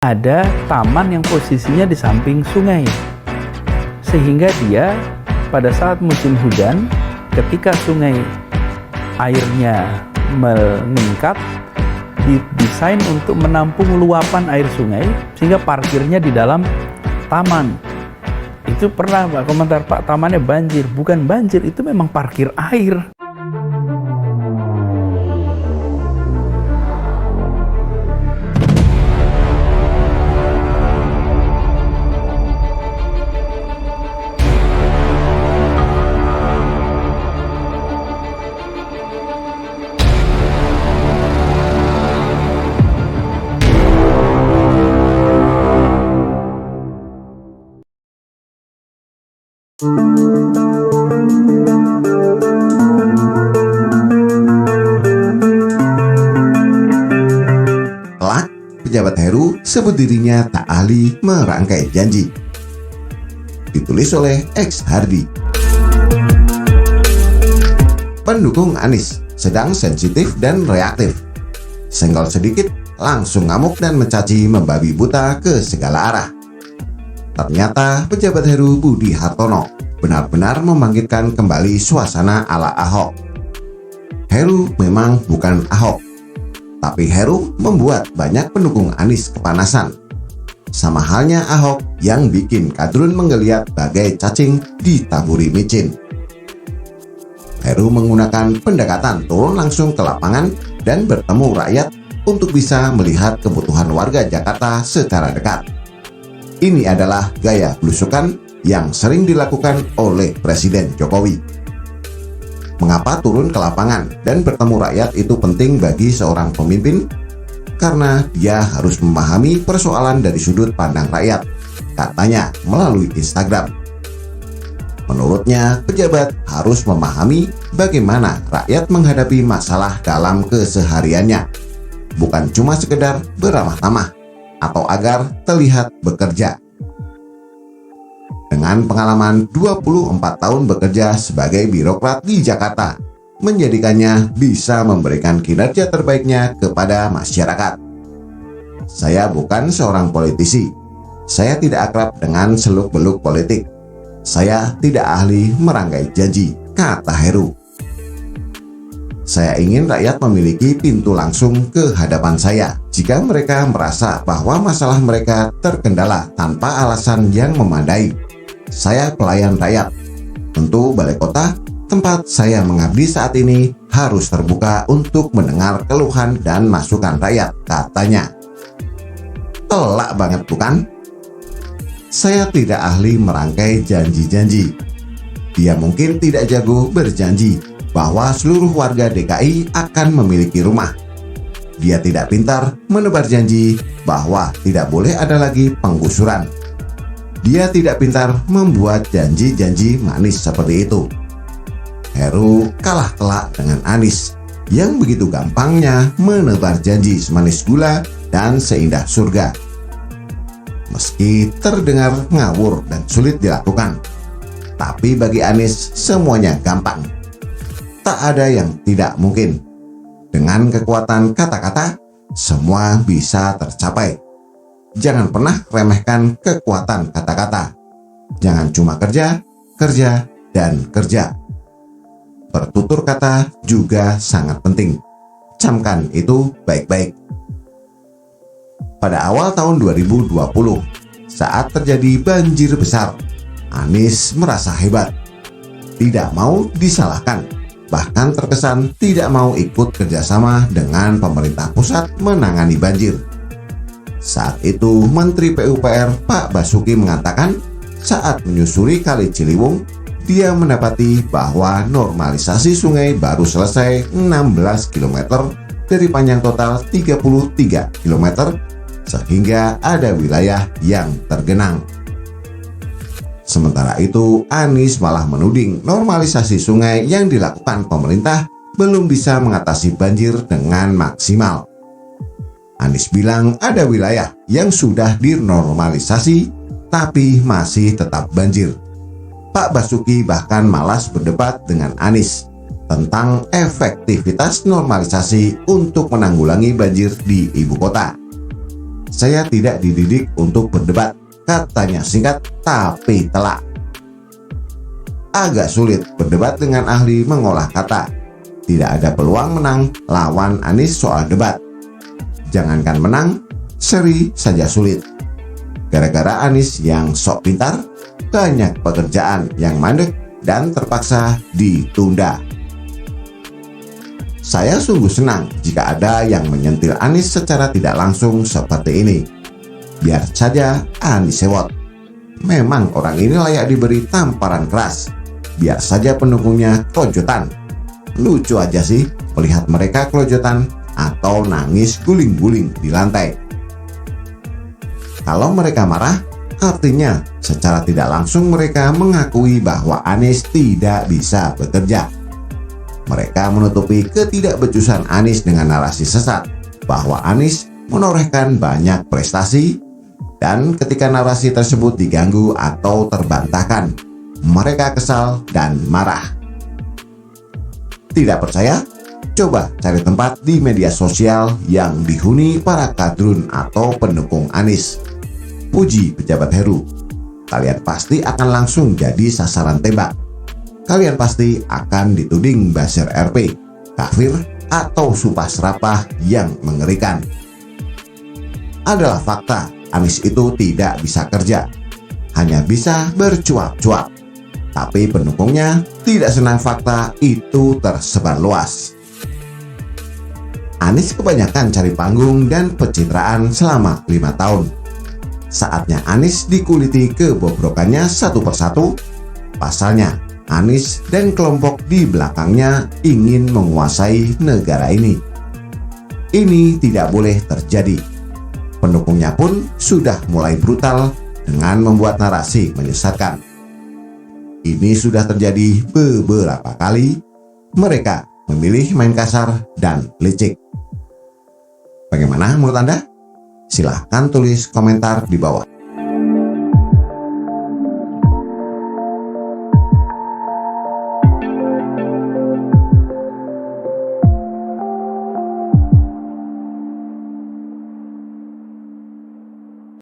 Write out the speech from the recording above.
ada taman yang posisinya di samping sungai. Sehingga dia pada saat musim hujan, ketika sungai airnya meningkat, didesain untuk menampung luapan air sungai sehingga parkirnya di dalam taman. Itu pernah Pak komentar, Pak, tamannya banjir. Bukan banjir, itu memang parkir air. Kelak, pejabat Heru sebut dirinya tak ahli merangkai janji. Ditulis oleh X Hardy. Pendukung Anies sedang sensitif dan reaktif. Senggol sedikit, langsung ngamuk dan mencaci membabi buta ke segala arah. Ternyata pejabat Heru Budi Hartono benar-benar membangkitkan kembali suasana ala Ahok. Heru memang bukan Ahok, tapi Heru membuat banyak pendukung Anies kepanasan. Sama halnya Ahok yang bikin kadrun menggeliat bagai cacing ditaburi micin. Heru menggunakan pendekatan turun langsung ke lapangan dan bertemu rakyat untuk bisa melihat kebutuhan warga Jakarta secara dekat. Ini adalah gaya belusukan yang sering dilakukan oleh Presiden Jokowi. Mengapa turun ke lapangan dan bertemu rakyat itu penting bagi seorang pemimpin? Karena dia harus memahami persoalan dari sudut pandang rakyat, katanya melalui Instagram. Menurutnya, pejabat harus memahami bagaimana rakyat menghadapi masalah dalam kesehariannya, bukan cuma sekedar beramah tamah atau agar terlihat bekerja. Dengan pengalaman 24 tahun bekerja sebagai birokrat di Jakarta, menjadikannya bisa memberikan kinerja terbaiknya kepada masyarakat. Saya bukan seorang politisi. Saya tidak akrab dengan seluk-beluk politik. Saya tidak ahli merangkai janji, kata Heru. Saya ingin rakyat memiliki pintu langsung ke hadapan saya jika mereka merasa bahwa masalah mereka terkendala tanpa alasan yang memadai. Saya pelayan rakyat. Tentu Balai Kota, tempat saya mengabdi saat ini, harus terbuka untuk mendengar keluhan dan masukan rakyat, katanya. Telak banget bukan? Saya tidak ahli merangkai janji-janji. Dia mungkin tidak jago berjanji bahwa seluruh warga DKI akan memiliki rumah. Dia tidak pintar menebar janji bahwa tidak boleh ada lagi penggusuran. Dia tidak pintar membuat janji-janji manis seperti itu. Heru kalah telak dengan Anies yang begitu gampangnya menebar janji semanis gula dan seindah surga. Meski terdengar ngawur dan sulit dilakukan, tapi bagi Anies semuanya gampang. Tak ada yang tidak mungkin. Dengan kekuatan kata-kata, semua bisa tercapai. Jangan pernah remehkan kekuatan kata-kata. Jangan cuma kerja, kerja, dan kerja. Bertutur kata juga sangat penting. Camkan itu baik-baik. Pada awal tahun 2020, saat terjadi banjir besar, Anies merasa hebat. Tidak mau disalahkan, bahkan terkesan tidak mau ikut kerjasama dengan pemerintah pusat menangani banjir. Saat itu Menteri PUPR Pak Basuki mengatakan saat menyusuri Kali Ciliwung, dia mendapati bahwa normalisasi sungai baru selesai 16 km dari panjang total 33 km, sehingga ada wilayah yang tergenang. Sementara itu, Anies malah menuding normalisasi sungai yang dilakukan pemerintah belum bisa mengatasi banjir dengan maksimal. Anies bilang ada wilayah yang sudah dinormalisasi tapi masih tetap banjir. Pak Basuki bahkan malas berdebat dengan Anies tentang efektivitas normalisasi untuk menanggulangi banjir di ibu kota. Saya tidak dididik untuk berdebat, katanya singkat tapi telak. Agak sulit berdebat dengan ahli mengolah kata. Tidak ada peluang menang lawan Anies soal debat. Jangankan menang, seri saja sulit. Gara-gara Anies yang sok pintar, banyak pekerjaan yang mandek dan terpaksa ditunda. Saya sungguh senang jika ada yang menyentil Anies secara tidak langsung seperti ini. Biar saja Anies sewot. Memang orang ini layak diberi tamparan keras. Biar saja pendukungnya kelojotan. Lucu aja sih melihat mereka kelojotan atau nangis guling-guling di lantai. Kalau mereka marah, artinya secara tidak langsung mereka mengakui bahwa Anies tidak bisa bekerja. Mereka menutupi ketidakbecusan Anies dengan narasi sesat bahwa Anies menorehkan banyak prestasi, dan ketika narasi tersebut diganggu atau terbantahkan, mereka kesal dan marah. Tidak percaya? Coba cari tempat di media sosial yang dihuni para kadrun atau pendukung Anies. Puji pejabat Heru. Kalian pasti akan langsung jadi sasaran tembak. Kalian pasti akan dituding buzzer RP, kafir, atau sumpah serapah yang mengerikan. Adalah fakta, Anies itu tidak bisa kerja, hanya bisa bercuap-cuap. Tapi pendukungnya tidak senang fakta itu tersebar luas. Anies kebanyakan cari panggung dan pencitraan selama 5 tahun. Saatnya Anies dikuliti kebobrokannya satu persatu. Pasalnya, Anies dan kelompok di belakangnya ingin menguasai negara ini. Ini tidak boleh terjadi. Pendukungnya pun sudah mulai brutal dengan membuat narasi menyesatkan. Ini sudah terjadi beberapa kali. Mereka memilih main kasar dan licik. Bagaimana menurut Anda? Silahkan tulis komentar di bawah.